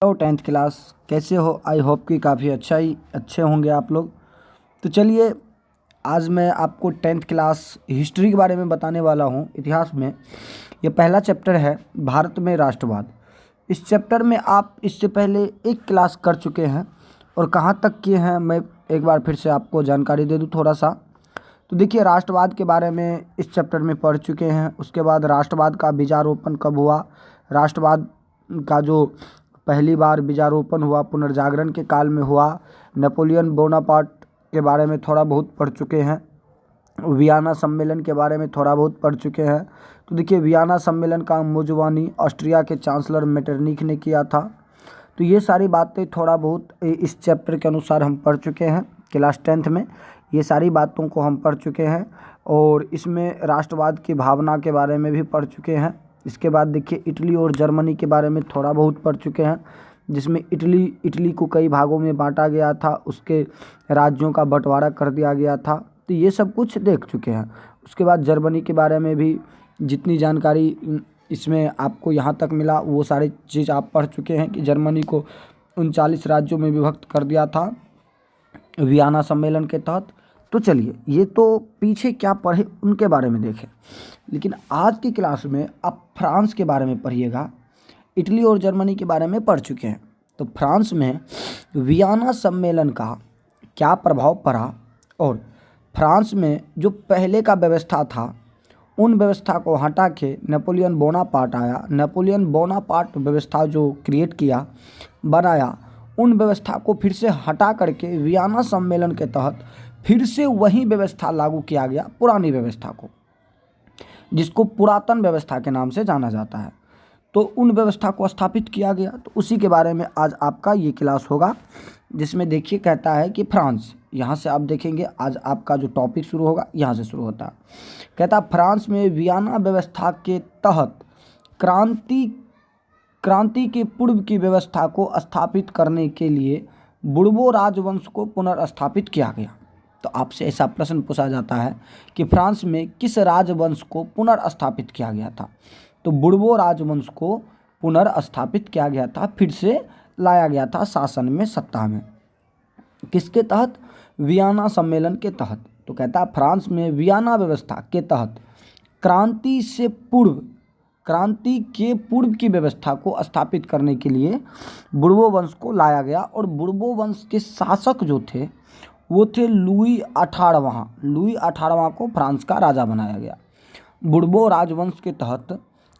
Hello tenth class, कैसे हो? I hope कि काफ़ी अच्छे होंगे आप लोग। तो चलिए, आज मैं आपको टेंथ क्लास हिस्ट्री के बारे में बताने वाला हूँ। इतिहास में ये पहला चैप्टर है, भारत में राष्ट्रवाद। इस चैप्टर में आप इससे पहले एक क्लास कर चुके हैं और कहाँ तक किए हैं मैं एक बार फिर से आपको जानकारी दे दूँ थोड़ा सा। तो देखिए, राष्ट्रवाद के बारे में इस चैप्टर में पढ़ चुके हैं। उसके बाद राष्ट्रवाद का बीजारोपण कब हुआ, राष्ट्रवाद का जो पहली बार बीजारोपण हुआ पुनर्जागरण के काल में हुआ। नेपोलियन बोनापार्ट के बारे में थोड़ा बहुत पढ़ चुके हैं। वियना सम्मेलन के बारे में थोड़ा बहुत पढ़ चुके हैं। तो देखिए, वियना सम्मेलन का मेजबानी ऑस्ट्रिया के चांसलर मेटरनिख ने किया था। तो ये सारी बातें थोड़ा बहुत इस चैप्टर के अनुसार हम पढ़ चुके हैं। क्लास 10th में ये सारी बातों को हम पढ़ चुके हैं और इसमें राष्ट्रवाद की भावना के बारे में भी पढ़ चुके हैं। इसके बाद देखिए, इटली और जर्मनी के बारे में थोड़ा बहुत पढ़ चुके हैं, जिसमें इटली को कई भागों में बांटा गया था, उसके राज्यों का बंटवारा कर दिया गया था। तो ये सब कुछ देख चुके हैं। उसके बाद जर्मनी के बारे में भी जितनी जानकारी इसमें आपको यहाँ तक मिला वो सारी चीज़ आप पढ़ चुके हैं कि जर्मनी को 39 राज्यों में विभक्त कर दिया था वियना सम्मेलन के तहत। तो चलिए, ये तो पीछे क्या पढ़े उनके बारे में देखें, लेकिन आज की क्लास में आप फ्रांस के बारे में पढ़िएगा। इटली और जर्मनी के बारे में पढ़ चुके हैं, तो फ्रांस में वियना सम्मेलन का क्या प्रभाव पड़ा और फ्रांस में जो पहले का व्यवस्था था उन व्यवस्था को हटा के नेपोलियन बोनापार्ट आया। नेपोलियन बोनापार्ट व्यवस्था जो क्रिएट किया, बनाया, उन व्यवस्था को फिर से हटा करके वियना सम्मेलन के तहत फिर से वही व्यवस्था लागू किया गया, पुरानी व्यवस्था को, जिसको पुरातन व्यवस्था के नाम से जाना जाता है। तो उन व्यवस्था को स्थापित किया गया। तो उसी के बारे में आज आपका ये क्लास होगा, जिसमें देखिए कहता है कि फ्रांस, यहाँ से आप देखेंगे आज आपका जो टॉपिक शुरू होगा यहाँ से शुरू होता है। कहता है फ्रांस में वियना व्यवस्था के तहत क्रांति के पूर्व की व्यवस्था को स्थापित करने के लिए बुर्बो राजवंश को पुनर्स्थापित किया गया। तो आपसे ऐसा प्रश्न पूछा जाता है कि फ्रांस में किस राजवंश को पुनर्स्थापित किया गया था? तो बुर्बो राजवंश को पुनर्स्थापित किया गया था, फिर से लाया गया था शासन में, सत्ता में। किसके तहत? वियना सम्मेलन के तहत। तो कहता है फ्रांस में वियना व्यवस्था के तहत क्रांति के पूर्व की व्यवस्था को स्थापित करने के लिए बुर्बो वंश को लाया गया। और बुर्बो वंश के शासक जो थे वो थे लुई 18वां। लुई 18वां को फ्रांस का राजा बनाया गया। बुर्बो राजवंश के तहत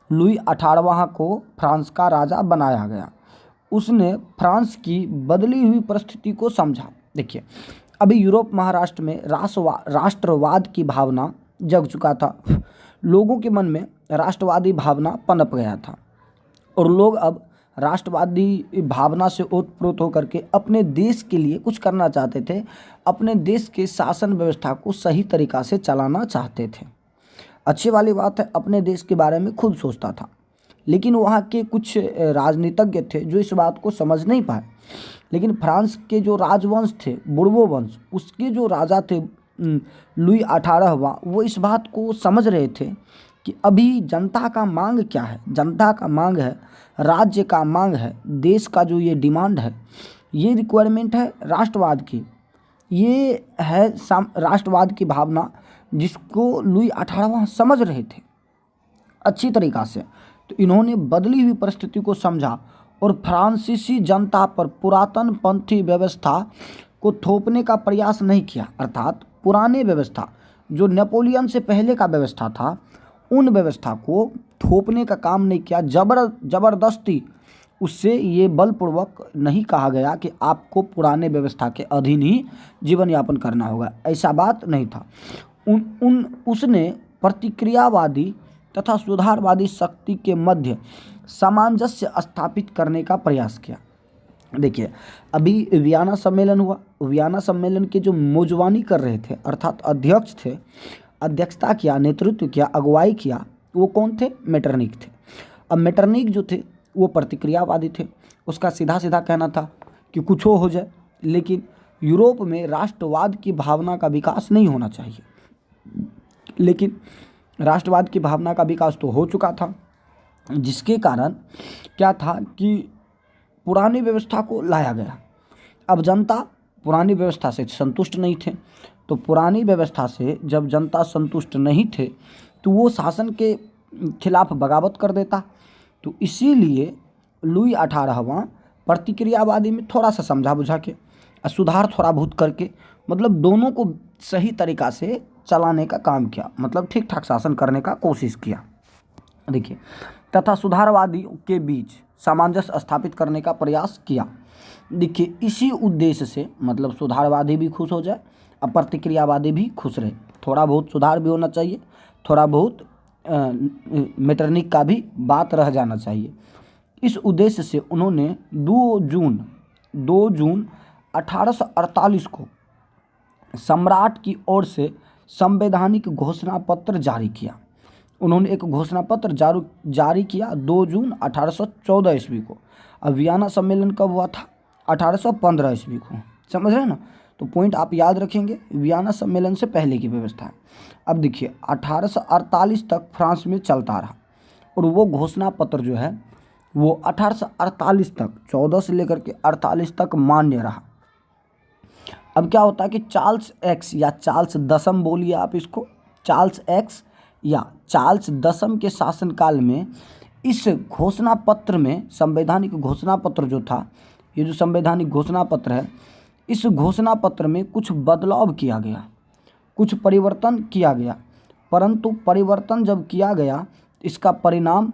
लुई 18वां को फ्रांस का राजा बनाया गया। उसने फ्रांस की बदली हुई परिस्थिति को समझा। देखिए, अभी यूरोप महाराष्ट्र में राष्ट्रवाद की भावना जग चुका था। लोगों के मन में राष्ट्रवादी भावना पनप गया था और लोग अब राष्ट्रवादी भावना से ओतप्रोत होकर के अपने देश के लिए कुछ करना चाहते थे, अपने देश के शासन व्यवस्था को सही तरीक़ा से चलाना चाहते थे। अच्छी वाली बात है, अपने देश के बारे में खुद सोचता था। लेकिन वहाँ के कुछ राजनीतिज्ञ थे जो इस बात को समझ नहीं पाए। लेकिन फ्रांस के जो राजवंश थे, बुर्बो वंश, उसके जो राजा थे लुई 18वां, वो इस बात को समझ रहे थे कि अभी जनता का मांग क्या है। जनता का मांग है, राज्य का मांग है, देश का जो ये डिमांड है, ये रिक्वायरमेंट है राष्ट्रवाद की। ये है राष्ट्रवाद की भावना, जिसको लुई 18वां समझ रहे थे अच्छी तरीक़ा से। तो इन्होंने बदली हुई परिस्थिति को समझा और फ्रांसीसी जनता पर पुरातन पंथी व्यवस्था को थोपने का प्रयास नहीं किया। अर्थात पुराने व्यवस्था जो नेपोलियन से पहले का व्यवस्था था, उन व्यवस्था को थोपने का काम नहीं किया। ज़बरदस्ती उससे ये बलपूर्वक नहीं कहा गया कि आपको पुराने व्यवस्था के अधीन ही जीवन यापन करना होगा, ऐसा बात नहीं था। उसने प्रतिक्रियावादी तथा सुधारवादी शक्ति के मध्य सामंजस्य स्थापित करने का प्रयास किया। देखिए, अभी वियना सम्मेलन हुआ। वियना सम्मेलन के जो मेजबानी कर रहे थे, अर्थात अध्यक्ष थे, अध्यक्षता किया, नेतृत्व किया, अगुवाई किया, वो कौन थे? मेटरनिख थे। अब मेटरनिख जो थे वो प्रतिक्रियावादी थे। उसका सीधा सीधा कहना था कि कुछ हो जाए, लेकिन यूरोप में राष्ट्रवाद की भावना का विकास नहीं होना चाहिए। लेकिन राष्ट्रवाद की भावना का विकास तो हो चुका था, जिसके कारण क्या था कि पुरानी व्यवस्था को लाया गया। अब जनता पुरानी व्यवस्था से संतुष्ट नहीं थे, तो पुरानी व्यवस्था से जब जनता संतुष्ट नहीं थे तो वो शासन के खिलाफ बगावत कर देता। तो इसीलिए लुई 18वां प्रतिक्रियावादी में थोड़ा सा समझा बुझा के सुधार थोड़ा बहुत करके, मतलब दोनों को सही तरीक़ा से चलाने का काम किया, मतलब ठीक ठाक शासन करने का कोशिश किया। देखिए, तथा सुधारवादियों के बीच सामंजस्य स्थापित करने का प्रयास किया। देखिए, इसी उद्देश्य से मतलब सुधारवादी भी खुश हो जाए और प्रतिक्रियावादी भी खुश रहे। थोड़ा बहुत सुधार भी होना चाहिए, थोड़ा बहुत मेटरनिक का भी बात रह जाना चाहिए। इस उद्देश्य से उन्होंने 2 जून 1848 को सम्राट की ओर से संवैधानिक घोषणा पत्र जारी किया। उन्होंने एक घोषणा पत्र जारी किया 2 जून 1814 ईस्वी को। अब वियना सम्मेलन कब हुआ था? 1815 ईस्वी को। समझ रहे हैं ना? तो पॉइंट आप याद रखेंगे, वियना सम्मेलन से पहले की व्यवस्था है। अब देखिए, 1848 तक फ्रांस में चलता रहा और वो घोषणा पत्र जो है वो 1848 तक 14 से लेकर के 48 तक मान्य रहा। अब क्या होता है कि चार्ल्स एक्स या चार्ल्स दसम बोलिए आप इसको, चार्ल्स एक्स या चार्ल्स दसम के शासनकाल में इस घोषणा पत्र में, संवैधानिक घोषणा पत्र जो था, ये जो संवैधानिक घोषणा पत्र है, इस घोषणा पत्र में कुछ बदलाव किया गया, कुछ परिवर्तन किया गया। परंतु परिवर्तन जब किया गया, इसका परिणाम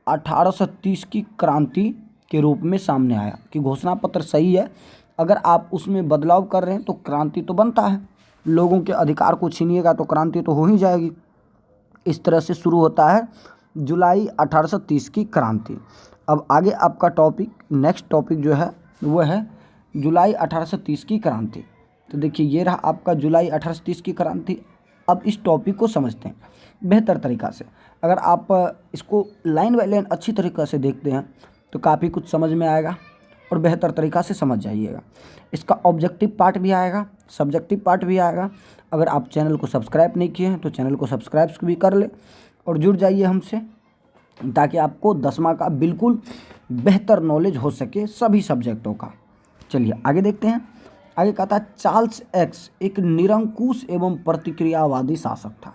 1830 की क्रांति के रूप में सामने आया कि घोषणा पत्र सही है, अगर आप उसमें बदलाव कर रहे हैं तो क्रांति तो बनता है, लोगों के अधिकार को छीनिएगा तो क्रांति तो हो ही जाएगी। इस तरह से शुरू होता है जुलाई 1830 की क्रांति। अब आगे आपका टॉपिक, नेक्स्ट टॉपिक जो है वो है जुलाई 1830 की क्रांति। तो देखिए, ये रहा आपका जुलाई 1830 की क्रांति। अब इस टॉपिक को समझते हैं बेहतर तरीक़ा से। अगर आप इसको लाइन बाय लाइन अच्छी तरीक़ा से देखते हैं तो काफ़ी कुछ समझ में आएगा और बेहतर तरीक़ा से समझ जाइएगा। इसका ऑब्जेक्टिव पार्ट भी आएगा, सब्जेक्टिव पार्ट भी आएगा। अगर आप चैनल को सब्सक्राइब नहीं किए हैं तो चैनल को सब्सक्राइब भी कर ले और जुड़ जाइए हमसे, ताकि आपको 10वां का बिल्कुल बेहतर नॉलेज हो सके सभी सब्जेक्टों का। चलिए आगे देखते हैं। आगे कहता है, चार्ल्स एक्स एक निरंकुश एवं प्रतिक्रियावादी शासक था।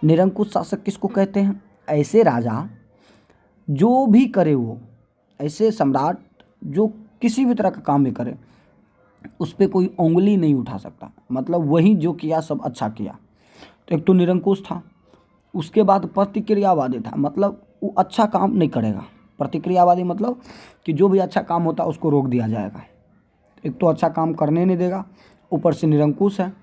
निरंकुश शासक किसको कहते हैं? ऐसे राजा जो भी करे, वो ऐसे सम्राट जो किसी भी तरह का काम भी करे उस पर कोई उंगली नहीं उठा सकता, मतलब वही जो किया सब अच्छा किया। तो एक तो निरंकुश था, उसके बाद प्रतिक्रियावादी था, मतलब वो अच्छा काम नहीं करेगा। प्रतिक्रियावादी मतलब कि जो भी अच्छा काम होता है उसको रोक दिया जाएगा। एक तो अच्छा काम करने नहीं देगा, ऊपर से निरंकुश है।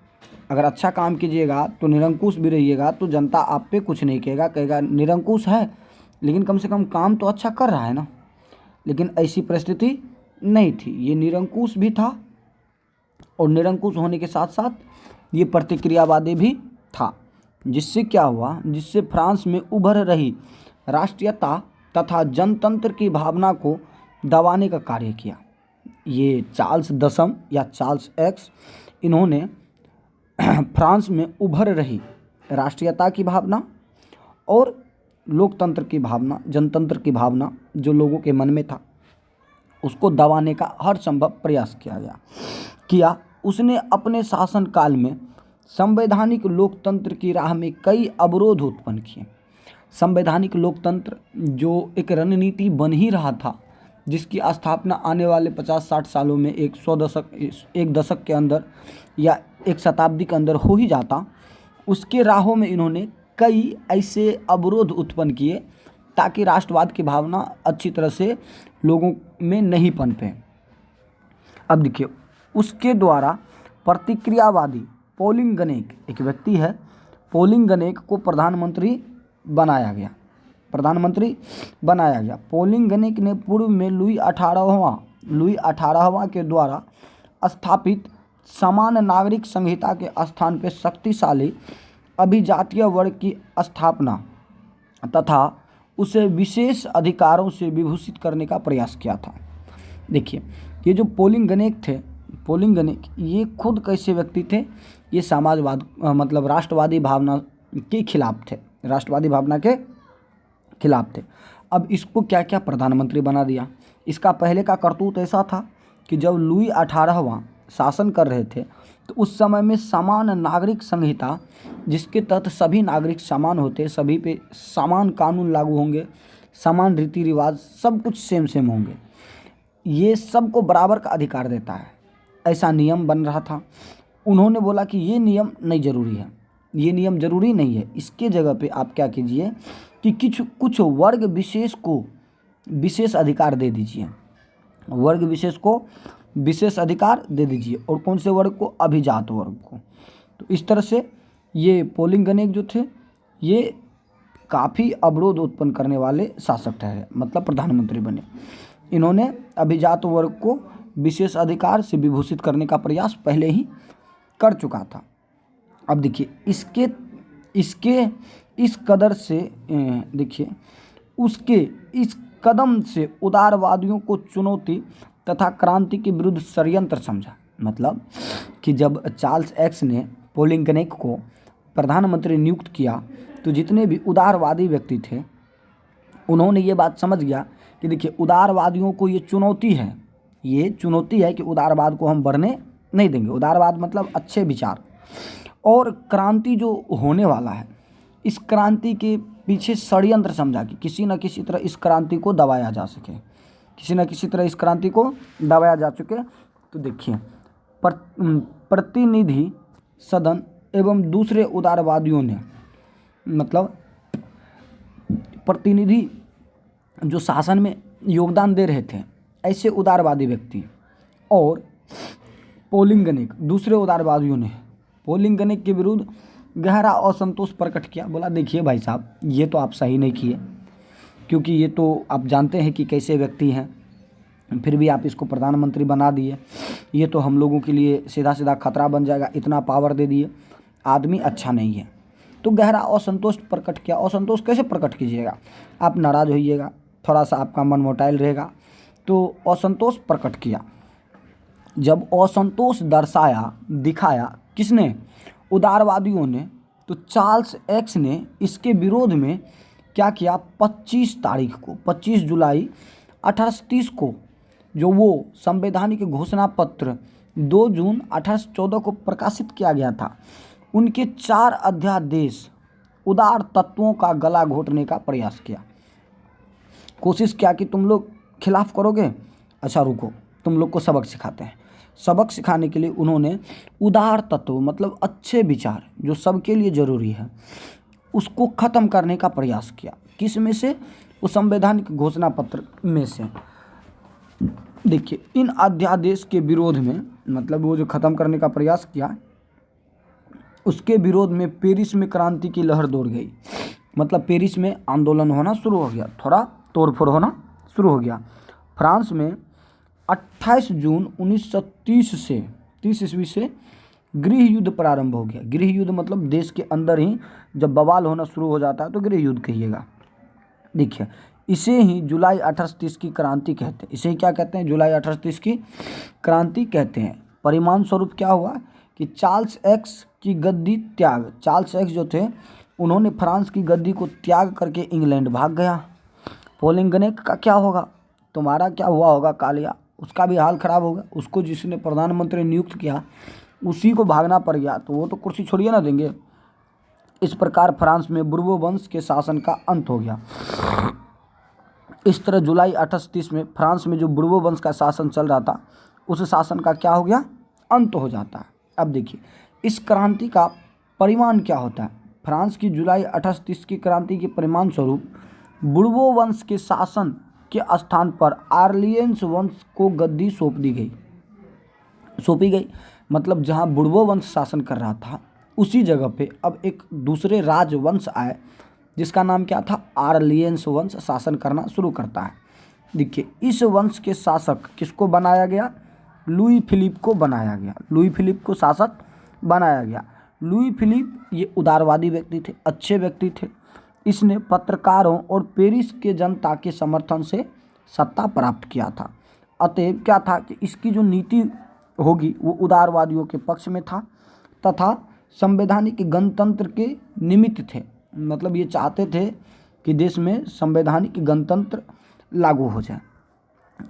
अगर अच्छा काम कीजिएगा तो निरंकुश भी रहिएगा तो जनता आप पे कुछ नहीं कहेगा निरंकुश है लेकिन कम से कम काम तो अच्छा कर रहा है ना। लेकिन ऐसी परिस्थिति नहीं थी, ये निरंकुश भी था और निरंकुश होने के साथ साथ ये प्रतिक्रियावादी भी था। जिससे क्या हुआ, जिससे फ्रांस में उभर रही राष्ट्रीयता तथा जनतंत्र की भावना को दबाने का कार्य किया। ये चार्ल्स दसम या चार्ल्स एक्स, इन्होंने फ्रांस में उभर रही राष्ट्रीयता की भावना और लोकतंत्र की भावना, जनतंत्र की भावना जो लोगों के मन में था, उसको दबाने का हर संभव प्रयास किया। उसने अपने शासनकाल में संवैधानिक लोकतंत्र की राह में कई अवरोध उत्पन्न किए। संवैधानिक लोकतंत्र जो एक रणनीति बन ही रहा था, जिसकी स्थापना आने वाले 50-60 सालों में एक दशक के अंदर या एक शताब्दी के अंदर हो ही जाता, उसके राहों में इन्होंने कई ऐसे अवरोध उत्पन्न किए ताकि राष्ट्रवाद की भावना अच्छी तरह से लोगों में नहीं पनपे। अब देखिए, उसके द्वारा प्रतिक्रियावादी पोलिंगनेक, एक व्यक्ति है, पोलिंगनेक को प्रधानमंत्री बनाया गया। पोलिंगनेक ने पूर्व में लुई 18वां के द्वारा स्थापित समान नागरिक संहिता के स्थान पर शक्तिशाली अभिजातीय वर्ग की स्थापना तथा उसे विशेष अधिकारों से विभूषित करने का प्रयास किया था। देखिए, ये जो पोलिंगनेक ये खुद कैसे व्यक्ति थे? ये समाजवाद मतलब राष्ट्रवादी भावना के खिलाफ थे, राष्ट्रवादी भावना के खिलाफ थे। अब इसको क्या क्या प्रधानमंत्री बना दिया, इसका पहले का करतूत ऐसा था कि जब लुई 18वां शासन कर रहे थे तो उस समय में समान नागरिक संहिता, जिसके तहत सभी नागरिक समान होते, सभी पे समान कानून लागू होंगे, समान रीति रिवाज, सब कुछ सेम सेम होंगे, ये सबको बराबर का अधिकार देता है, ऐसा नियम बन रहा था। उन्होंने बोला कि ये नियम नहीं ज़रूरी है, ये नियम ज़रूरी नहीं है, इसके जगह पे आप क्या कीजिए कि कुछ वर्ग विशेष को विशेष अधिकार दे दीजिए, वर्ग विशेष को विशेष अधिकार दे दीजिए। और कौन से वर्ग को? अभिजात वर्ग को। तो इस तरह से ये पोलिंगनेक जो थे ये काफ़ी अवरोध उत्पन्न करने वाले शासक ठहरे, मतलब प्रधानमंत्री बने। इन्होंने अभिजात वर्ग को विशेष अधिकार से विभूषित करने का प्रयास पहले ही कर चुका था। अब देखिए इसके इस कदर से देखिए उसके इस कदम से उदारवादियों को चुनौती तथा क्रांति के विरुद्ध षड्यंत्र समझा। मतलब कि जब चार्ल्स एक्स ने पोलिंगनेक को प्रधानमंत्री नियुक्त किया तो जितने भी उदारवादी व्यक्ति थे उन्होंने ये बात समझ गया कि देखिए उदारवादियों को ये चुनौती है कि उदारवाद को हम बढ़ने नहीं देंगे। उदारवाद मतलब अच्छे विचार, और क्रांति जो होने वाला है इस क्रांति के पीछे षड्यंत्र समझा कि किसी न किसी तरह इस क्रांति को दबाया जा सके, किसी न किसी तरह इस क्रांति को दबाया जा सके। तो देखिए प्रतिनिधि सदन एवं दूसरे उदारवादियों ने, मतलब प्रतिनिधि जो शासन में योगदान दे रहे थे ऐसे उदारवादी व्यक्ति, और पोलिंगनेक दूसरे उदारवादियों ने पोलिंगनेक के विरुद्ध गहरा असंतोष प्रकट किया। बोला देखिए भाई साहब ये तो आप सही नहीं किए, क्योंकि ये तो आप जानते हैं कि कैसे व्यक्ति हैं, फिर भी आप इसको प्रधानमंत्री बना दिए, ये तो हम लोगों के लिए सीधा सीधा खतरा बन जाएगा, इतना पावर दे दिए, आदमी अच्छा नहीं है। तो गहरा असंतोष प्रकट किया। असंतोष कैसे प्रकट कीजिएगा? आप नाराज़ होइएगा, थोड़ा सा आपका मन मोटाइल रहेगा, तो असंतोष प्रकट किया। जब असंतोष दर्शाया, दिखाया किसने? उदारवादियों ने। तो चार्ल्स एक्स ने इसके विरोध में क्या किया? 25 जुलाई 1830 को जो वो संवैधानिक घोषणा पत्र 2 जून 1814 को प्रकाशित किया गया था, उनके 4 अध्यादेश उदार तत्वों का गला घोटने का प्रयास किया। कोशिश किया कि तुम लोग खिलाफ करोगे, अच्छा रुको तुम लोग को सबक सिखाते हैं। सबक सिखाने के लिए उन्होंने उदार तत्व मतलब अच्छे विचार जो सबके लिए ज़रूरी है उसको ख़त्म करने का प्रयास किया। किस में से? उस संवैधानिक घोषणा पत्र में से। देखिए इन अध्यादेश के विरोध में, मतलब वो जो ख़त्म करने का प्रयास किया उसके विरोध में पेरिस में क्रांति की लहर दौड़ गई। मतलब पेरिस में आंदोलन होना शुरू हो गया, थोड़ा तोड़फोड़ होना शुरू हो गया। फ्रांस में 28 जून 1930 से 30 ईस्वी से गृह युद्ध प्रारंभ हो गया। गृह युद्ध मतलब देश के अंदर ही जब बवाल होना शुरू हो जाता है तो गृह युद्ध कहिएगा। देखिए इसे ही जुलाई 1830 की क्रांति कहते हैं। इसे ही क्या कहते हैं? जुलाई 1830 की क्रांति कहते हैं। परिणाम स्वरूप क्या हुआ कि चार्ल्स एक्स की गद्दी त्याग, चार्ल्स एक्स जो थे उन्होंने फ्रांस की गद्दी को त्याग करके इंग्लैंड भाग गया। पोलिंगनेक का क्या होगा? तुम्हारा क्या हुआ होगा कालिया, उसका भी हाल खराब होगा। उसको जिसने प्रधानमंत्री नियुक्त किया उसी को भागना पड़ गया, तो वो तो कुर्सी छोड़िए ना देंगे। इस प्रकार फ्रांस में बुर्बो वंश के शासन का अंत हो गया। इस तरह जुलाई 1830 में फ्रांस में जो बुर्बो वंश का शासन चल रहा था उस शासन का क्या हो गया? अंत हो जाता है। अब देखिए इस क्रांति का परिणाम क्या होता है? फ्रांस की जुलाई 1830 की क्रांति के परिणाम स्वरूप बुर्बो वंश के शासन के स्थान पर आर्लियंस वंश को गद्दी सौंपी गई। मतलब जहां बुर्बो वंश शासन कर रहा था उसी जगह पे अब एक दूसरे राजवंश आए जिसका नाम क्या था? आर्लियंस वंश शासन करना शुरू करता है। देखिए इस वंश के शासक किसको बनाया गया? लुई फिलिप को बनाया गया। लुई फिलिप को शासक बनाया गया। लुई फिलिप ये उदारवादी व्यक्ति थे, अच्छे व्यक्ति थे। इसने पत्रकारों और पेरिस के जनता के समर्थन से सत्ता प्राप्त किया था। अतएव क्या था कि इसकी जो नीति होगी वो उदारवादियों के पक्ष में था तथा संवैधानिक गणतंत्र के निमित्त थे। मतलब ये चाहते थे कि देश में संवैधानिक गणतंत्र लागू हो जाए।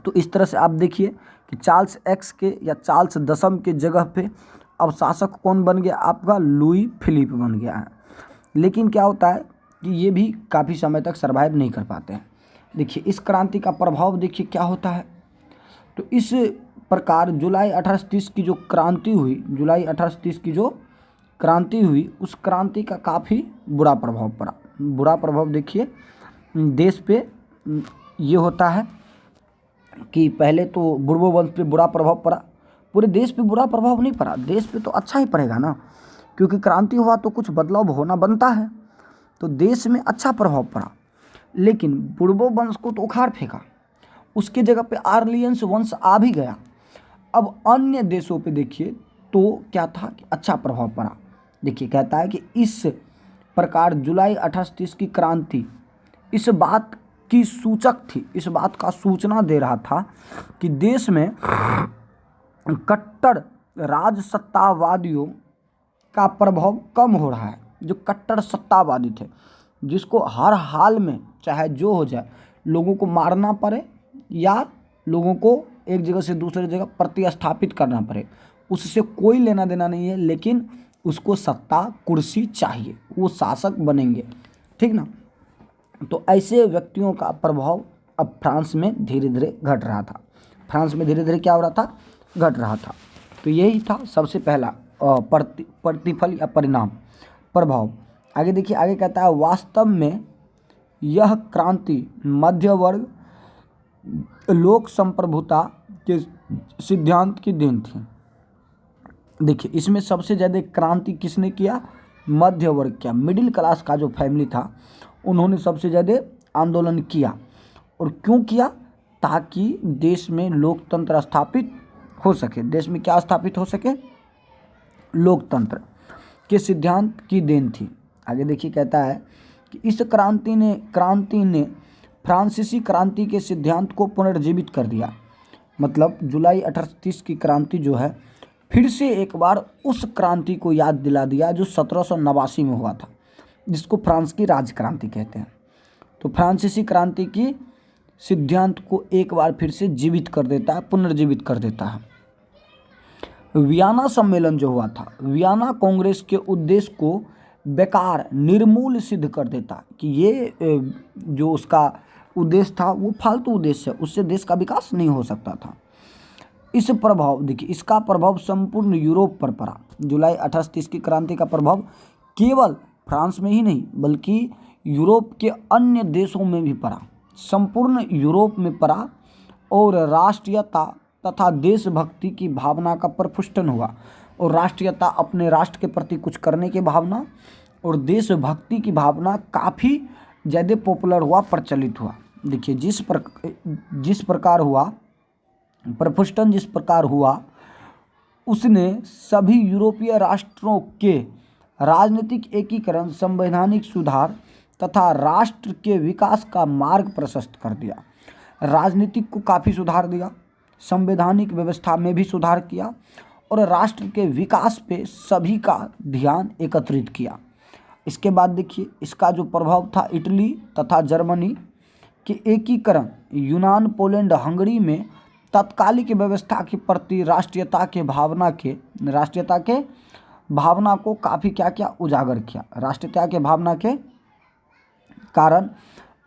तो इस तरह से आप देखिए कि चार्ल्स एक्स के या चार्ल्स दसम के जगह पे अब शासक कौन बन गया, आपका लुई फिलिप बन गया है। लेकिन क्या होता है कि ये भी काफ़ी समय तक सर्वाइव नहीं कर पाते हैं। देखिए इस क्रांति का प्रभाव देखिए क्या होता है। तो इस प्रकार जुलाई 1830 की जो क्रांति हुई, जुलाई 1830 की जो क्रांति हुई, उस क्रांति का काफ़ी बुरा प्रभाव पड़ा। बुरा प्रभाव देखिए देश पे ये होता है कि पहले तो बुर्बो वंश पे बुरा प्रभाव पड़ा। पूरे देश पे बुरा प्रभाव नहीं पड़ा, देश पे तो अच्छा ही पड़ेगा ना, क्योंकि क्रांति हुआ तो कुछ बदलाव होना बनता है। तो देश में अच्छा प्रभाव पड़ा, लेकिन बुर्बो वंश को तो उखाड़ फेंका, उसके जगह पे आर्लियंस वंश आ भी गया। अब अन्य देशों पे देखिए तो क्या था कि अच्छा प्रभाव पड़ा। देखिए कहता है कि इस प्रकार जुलाई 1830 की क्रांति इस बात की सूचक थी, इस बात का सूचना दे रहा था कि देश में कट्टर राजसत्तावादियों का प्रभाव कम हो रहा है। जो कट्टर सत्तावादी थे, जिसको हर हाल में चाहे जो हो जाए लोगों को मारना पड़े या लोगों को एक जगह से दूसरी जगह प्रतिस्थापित करना पड़े, उससे कोई लेना देना नहीं है, लेकिन उसको सत्ता कुर्सी चाहिए, वो शासक बनेंगे, ठीक ना। तो ऐसे व्यक्तियों का प्रभाव अब फ्रांस में धीरे धीरे घट रहा था। फ्रांस में धीरे धीरे क्या हो रहा था, घट रहा था। तो यही था सबसे पहला प्रतिफल या परिणाम, प्रभाव। आगे देखिए, आगे कहता है वास्तव में यह क्रांति मध्य वर्ग लोक संप्रभुता के सिद्धांत की देन थी। देखिए इसमें सबसे ज़्यादा क्रांति किसने किया, मध्य वर्ग किया, मिडिल क्लास का जो फैमिली था उन्होंने सबसे ज़्यादा आंदोलन किया। और क्यों किया, ताकि देश में लोकतंत्र स्थापित हो सके। देश में क्या स्थापित हो सके, लोकतंत्र के सिद्धांत की देन थी। आगे देखिए कहता है कि इस क्रांति ने फ्रांसीसी क्रांति के सिद्धांत को पुनर्जीवित कर दिया। मतलब जुलाई 1830 की क्रांति जो है फिर से एक बार उस क्रांति को याद दिला दिया जो 1789 में हुआ था, जिसको फ्रांस की राजक्रांति कहते हैं। तो फ्रांसीसी क्रांति की सिद्धांत को एक बार फिर से जीवित कर देता है, पुनर्जीवित कर देता है। वियना सम्मेलन जो हुआ था, वियना कांग्रेस के उद्देश्य को बेकार निर्मूल सिद्ध कर देता कि ये जो उसका उद्देश्य था वो फालतू उद्देश्य है, उससे देश का विकास नहीं हो सकता था। इस प्रभाव देखिए, इसका प्रभाव संपूर्ण यूरोप पर पड़ा। जुलाई 1830 की क्रांति का प्रभाव केवल फ्रांस में ही नहीं बल्कि यूरोप के अन्य देशों में भी पड़ा, संपूर्ण यूरोप में पड़ा। और राष्ट्रीयता तथा देशभक्ति की भावना का प्रफुष्टन हुआ। और राष्ट्रीयता, अपने राष्ट्र के प्रति कुछ करने की भावना, और देशभक्ति की भावना काफ़ी ज़्यादा पॉपुलर हुआ, प्रचलित हुआ। देखिए जिस प्रकार हुआ प्रफुष्टन, जिस प्रकार हुआ, उसने सभी यूरोपीय राष्ट्रों के राजनीतिक एकीकरण, संवैधानिक सुधार तथा राष्ट्र के विकास का मार्ग प्रशस्त कर दिया। राजनीतिक को काफ़ी सुधार दिया, संवैधानिक व्यवस्था में भी सुधार किया, और राष्ट्र के विकास पे सभी का ध्यान एकत्रित किया। इसके बाद देखिए इसका जो प्रभाव था इटली तथा जर्मनी के एकीकरण, यूनान, पोलैंड, हंगरी में तत्कालिक व्यवस्था के प्रति राष्ट्रीयता के भावना को काफ़ी क्या क्या उजागर किया। राष्ट्रीयता के भावना के कारण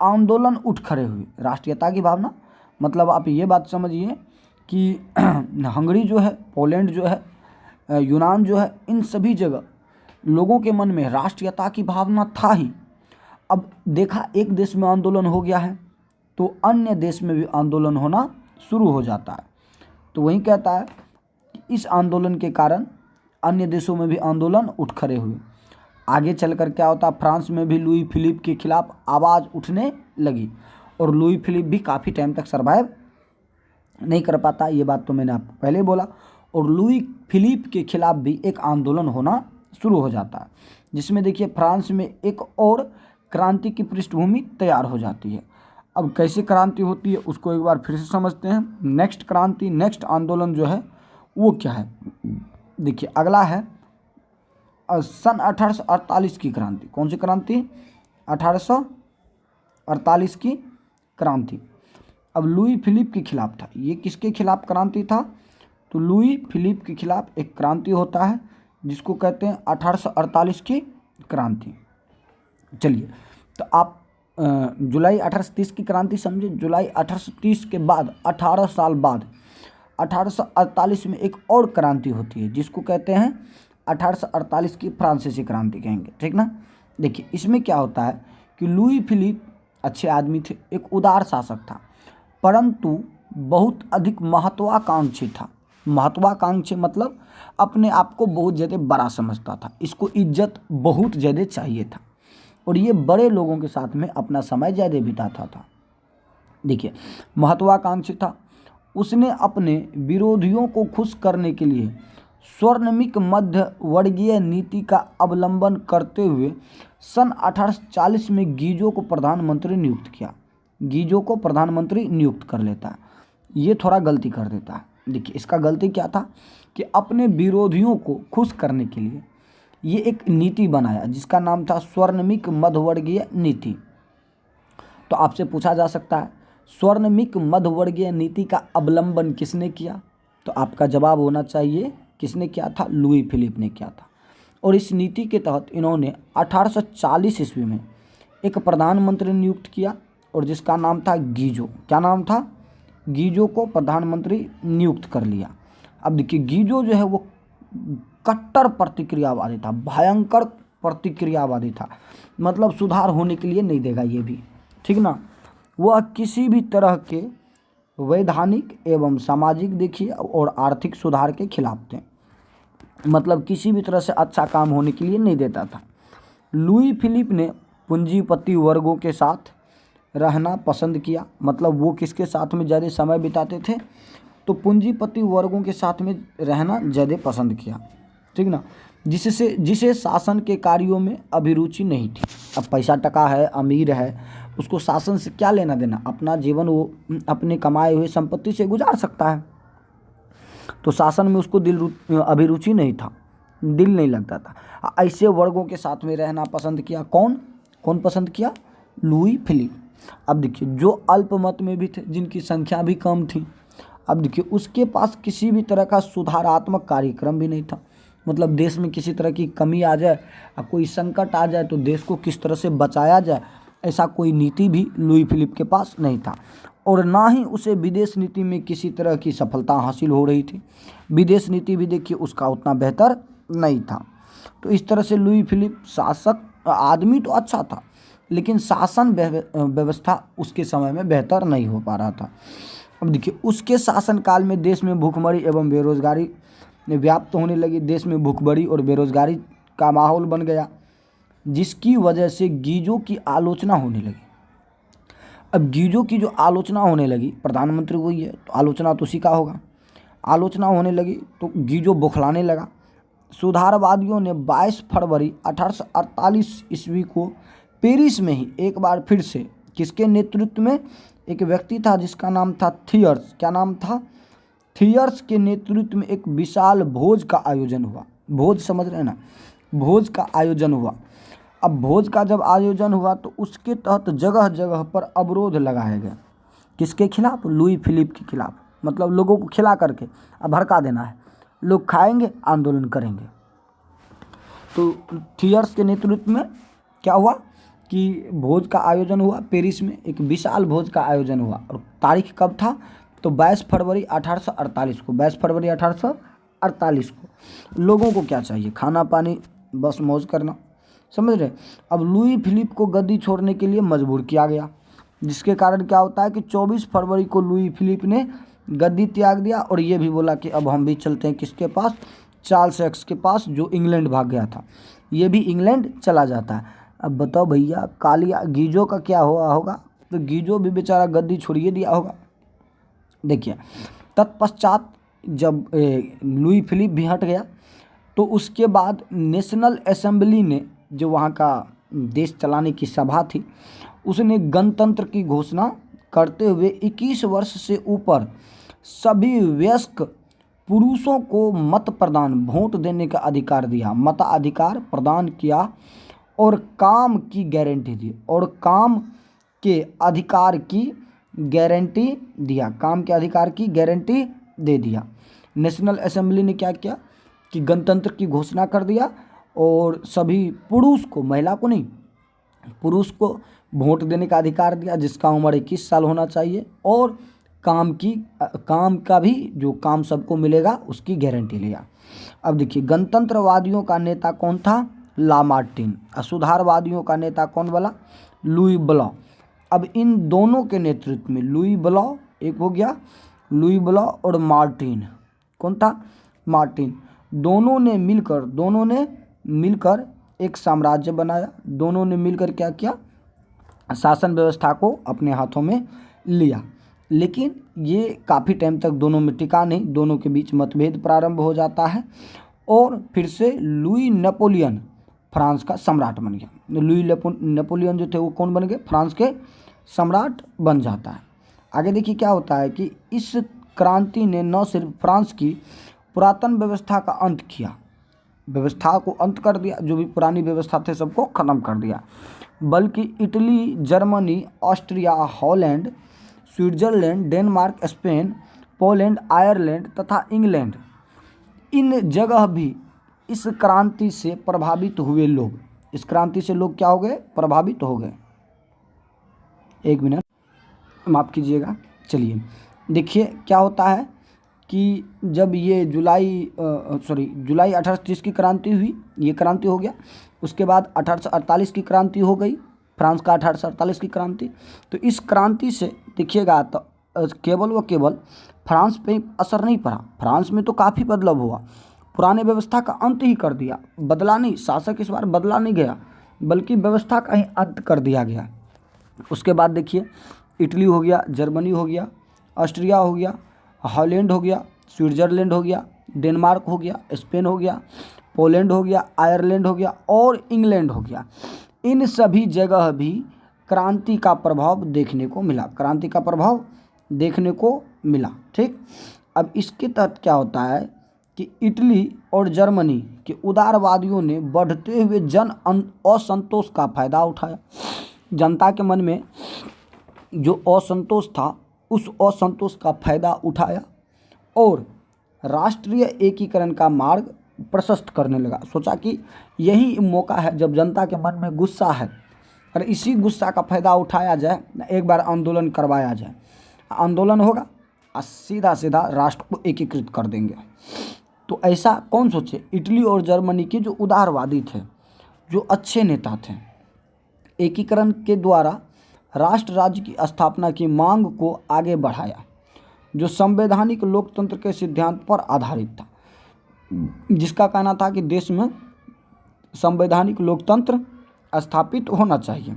आंदोलन उठ खड़े हुए। राष्ट्रीयता की भावना मतलब आप ये बात समझिए कि हंगरी जो है, पोलैंड जो है, यूनान जो है, इन सभी जगह लोगों के मन में राष्ट्रीयता की भावना था ही। अब देखा एक देश में आंदोलन हो गया है तो अन्य देश में भी आंदोलन होना शुरू हो जाता है। तो वही कहता है कि इस आंदोलन के कारण अन्य देशों में भी आंदोलन उठ खड़े हुए। आगे चलकर क्या होता, फ्रांस में भी लुई फिलिप के खिलाफ आवाज़ उठने लगी, और लुई फिलिप भी काफ़ी टाइम तक सर्वाइव नहीं कर पाता, ये बात तो मैंने आपको पहले बोला। और लुई फिलिप के खिलाफ भी एक आंदोलन होना शुरू हो जाता है, जिसमें देखिए फ्रांस में एक और क्रांति की पृष्ठभूमि तैयार हो जाती है। अब कैसे क्रांति होती है उसको एक बार फिर से समझते हैं। नेक्स्ट क्रांति, नेक्स्ट आंदोलन जो है वो क्या है, देखिए अगला है सन 1848 की क्रांति। कौन सी क्रांति, 1848 की क्रांति। अब लुई फिलिप के खिलाफ था। ये किसके खिलाफ क्रांति था? तो लुई फिलिप के खिलाफ एक क्रांति होता है जिसको कहते हैं 1848 की क्रांति। चलिए, तो आप जुलाई 1830 की क्रांति समझे। जुलाई 1830 के बाद 18 साल बाद 1848 में एक और क्रांति होती है जिसको कहते हैं 1848 की फ्रांसीसी क्रांति कहेंगे, ठीक ना। देखिए, इसमें क्या होता है कि लुई फिलिप अच्छे आदमी थे, एक उदार शासक था, परंतु बहुत अधिक महत्वाकांक्षी था। महत्वाकांक्षी मतलब अपने आप को बहुत ज़्यादा बड़ा समझता था, इसको इज्जत बहुत ज़्यादा चाहिए था और ये बड़े लोगों के साथ में अपना समय ज़्यादा बिताता था। देखिए, महत्वाकांक्षी था। उसने अपने विरोधियों को खुश करने के लिए स्वर्णिम मध्य वर्गीय नीति का अवलंबन करते हुए सन 1840 में गीजो को प्रधानमंत्री नियुक्त किया। गीजो को प्रधानमंत्री नियुक्त कर लेता है। ये थोड़ा गलती कर देता है। देखिए, इसका गलती क्या था कि अपने विरोधियों को खुश करने के लिए ये एक नीति बनाया जिसका नाम था स्वर्णिम मध्यवर्गीय नीति। तो आपसे पूछा जा सकता है स्वर्णिम मध्यवर्गीय नीति का अवलंबन किसने किया? तो आपका जवाब होना चाहिए किसने किया था? लुई फिलिप ने किया था। और इस नीति के तहत इन्होंने 1840 ईस्वी में एक प्रधानमंत्री नियुक्त किया और जिसका नाम था गीजो। क्या नाम था? गीजो को प्रधानमंत्री नियुक्त कर लिया। अब देखिए, गीजो जो है वो कट्टर प्रतिक्रियावादी था, भयंकर प्रतिक्रियावादी था, मतलब सुधार होने के लिए नहीं देगा ये भी, ठीक ना। वह किसी भी तरह के वैधानिक एवं सामाजिक देखिए और आर्थिक सुधार के खिलाफ थे, मतलब किसी भी तरह से अच्छा काम होने के लिए नहीं देता था। लुई फिलिप ने पूंजीपति वर्गों के साथ रहना पसंद किया, मतलब वो किसके साथ में ज़्यादा समय बिताते थे? तो पूंजीपति वर्गों के साथ में रहना ज़्यादा पसंद किया, ठीक ना, जिसे शासन के कार्यों में अभिरुचि नहीं थी। अब पैसा टका है, अमीर है, उसको शासन से क्या लेना देना? अपना जीवन वो अपने कमाए हुए संपत्ति से गुजार सकता है। तो शासन में उसको अभिरुचि नहीं था, दिल नहीं लगता था। ऐसे वर्गों के साथ में रहना पसंद किया। कौन पसंद किया? Louis Philippe. अब देखिए, जो अल्पमत में भी थे, जिनकी संख्या भी कम थी, अब देखिए उसके पास किसी भी तरह का सुधारात्मक कार्यक्रम भी नहीं था। मतलब देश में किसी तरह की कमी आ जाए, कोई संकट आ जाए तो देश को किस तरह से बचाया जाए, ऐसा कोई नीति भी लुई फिलिप के पास नहीं था। और ना ही उसे विदेश नीति में किसी तरह की सफलता हासिल हो रही थी। विदेश नीति भी देखिए उसका उतना बेहतर नहीं था। तो इस तरह से लुई फिलिप शासक आदमी तो अच्छा था, लेकिन शासन व्यवस्था उसके समय में बेहतर नहीं हो पा रहा था। अब देखिए, उसके शासनकाल में देश में भूखमरी एवं बेरोजगारी व्याप्त होने लगी। देश में भूखमरी और बेरोजगारी का माहौल बन गया, जिसकी वजह से गीजो की आलोचना होने लगी। अब गीजो की जो आलोचना होने लगी, प्रधानमंत्री वही है तो आलोचना तो उसी का होगा। आलोचना होने लगी तो गीजो बौखलाने लगा। सुधारवादियों ने 22 फरवरी 1848 ईस्वी को पेरिस में ही एक बार फिर से किसके नेतृत्व में? एक व्यक्ति था जिसका नाम था थियर्स। क्या नाम था? थियर्स के नेतृत्व में एक विशाल भोज का आयोजन हुआ। भोज समझ रहे हैं ना? भोज का आयोजन हुआ। अब भोज का जब आयोजन हुआ तो उसके तहत जगह जगह पर अवरोध लगाया गया। किसके खिलाफ? लुई फिलिप के खिलाफ। मतलब लोगों को खिला करके अब भड़का देना है, लोग खाएंगे, आंदोलन करेंगे। तो थियर्स के नेतृत्व में क्या हुआ कि भोज का आयोजन हुआ पेरिस में, एक विशाल भोज का आयोजन हुआ। और तारीख कब था? तो 22 फरवरी 1848 को। 22 फरवरी 1848 को। लोगों को क्या चाहिए? खाना पानी, बस मौज करना, समझ रहे। अब लुई फिलिप को गद्दी छोड़ने के लिए मजबूर किया गया, जिसके कारण क्या होता है कि 24 फरवरी को लुई फिलिप ने गद्दी त्याग दिया और ये भी बोला कि अब हम भी चलते हैं किसके पास? चार्ल्स एक्स के पास, जो इंग्लैंड भाग गया था। ये भी इंग्लैंड चला जाता है। अब बताओ भैया, कालिया गीजो का क्या हुआ होगा? तो गीजो भी बेचारा गद्दी छोड़िए दिया होगा। देखिए, तत्पश्चात जब लुई फिलिप भी हट गया तो उसके बाद नेशनल असेंबली ने, जो वहाँ का देश चलाने की सभा थी, उसने गणतंत्र की घोषणा करते हुए 21 वर्ष से ऊपर सभी वयस्क पुरुषों को मत प्रदान, वोट देने का अधिकार दिया, मताधिकार प्रदान किया और काम की गारंटी दी। और काम के अधिकार की गारंटी दिया, काम के अधिकार की गारंटी दे दिया। नेशनल असेंबली ने क्या किया कि गणतंत्र की घोषणा कर दिया और सभी पुरुष को, महिला को नहीं, पुरुष को वोट देने का अधिकार दिया जिसका उम्र 21 साल होना चाहिए, और काम का भी जो काम सबको मिलेगा उसकी गारंटी लिया। अब देखिए गणतंत्रवादियों का नेता कौन था? लामार्टिन। सुधारवादियों का नेता कौन बोला? लुई ब्लॉ। अब इन दोनों के नेतृत्व में लुई ब्लॉ एक हो गया, लुई ब्लॉ और मार्टिन, कौन था? मार्टिन। दोनों ने मिलकर एक साम्राज्य बनाया। दोनों ने मिलकर क्या किया? शासन व्यवस्था को अपने हाथों में लिया। लेकिन ये काफ़ी टाइम तक दोनों में टिका नहीं, दोनों के बीच मतभेद प्रारंभ हो जाता है और फिर से लुई नेपोलियन फ्रांस का सम्राट बन गया। लुई नेपोलियन जो थे वो कौन बन गए? फ्रांस के सम्राट बन जाता है। आगे देखिए क्या होता है कि इस क्रांति ने न सिर्फ फ्रांस की पुरातन व्यवस्था का अंत किया, व्यवस्था को अंत कर दिया, जो भी पुरानी व्यवस्था थे सबको खत्म कर दिया, बल्कि Italy, Germany, Austria, Holland, Switzerland, Denmark, Spain, Poland, Ireland तथा इंग्लैंड, इन जगह भी इस क्रांति से प्रभावित हुए लोग, इस क्रांति से लोग क्या हो गए? प्रभावित हो गए। एक मिनट माफ़ कीजिएगा। चलिए देखिए क्या होता है कि जब ये जुलाई 1830 की क्रांति हुई, ये क्रांति हो गया, उसके बाद 1848 की क्रांति हो गई, फ्रांस का 1848 की क्रांति। तो इस क्रांति से देखिएगा तो केवल व केवल फ्रांस पे असर नहीं पड़ा, फ्रांस में तो काफ़ी बदलाव हुआ, पुराने व्यवस्था का अंत ही कर दिया, बदला नहीं, शासक इस बार बदला नहीं गया बल्कि व्यवस्था का ही अंत कर दिया गया। उसके बाद देखिए इटली हो गया, जर्मनी हो गया, ऑस्ट्रिया हो गया, हॉलैंड हो गया, स्विट्जरलैंड हो गया, डेनमार्क हो गया, स्पेन हो गया, पोलैंड हो गया, आयरलैंड हो गया और इंग्लैंड हो गया। इन सभी जगह भी क्रांति का प्रभाव देखने को मिला, क्रांति का प्रभाव देखने को मिला। ठीक, अब इसके तहत क्या होता है कि इटली और जर्मनी के उदारवादियों ने बढ़ते हुए जन असंतोष का फायदा उठाया। जनता के मन में जो असंतोष था उस असंतोष का फायदा उठाया और राष्ट्रीय एकीकरण का मार्ग प्रशस्त करने लगा। सोचा कि यही मौका है जब जनता के मन में गुस्सा है और इसी गुस्सा का फायदा उठाया जाए, एक बार आंदोलन करवाया जाए, आंदोलन होगा और सीधा सीधा राष्ट्र को एकीकृत कर देंगे। तो ऐसा कौन सोचे? इटली और जर्मनी के जो उदारवादी थे, जो अच्छे नेता थे, एकीकरण के द्वारा राष्ट्र राज्य की स्थापना की मांग को आगे बढ़ाया, जो संवैधानिक लोकतंत्र के सिद्धांत पर आधारित था, जिसका कहना था कि देश में संवैधानिक लोकतंत्र स्थापित होना चाहिए।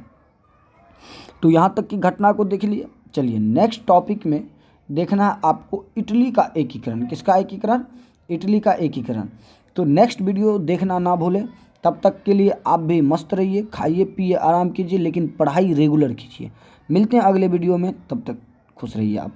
तो यहाँ तक की घटना को देख लिए। चलिए नेक्स्ट टॉपिक में देखना है आपको इटली का एकीकरण। किसका एकीकरण? इटली का एकीकरण। तो नेक्स्ट वीडियो देखना ना भूलें। तब तक के लिए आप भी मस्त रहिए, खाइए पिए आराम कीजिए, लेकिन पढ़ाई रेगुलर कीजिए। मिलते हैं अगले वीडियो में, तब तक खुश रहिए आप।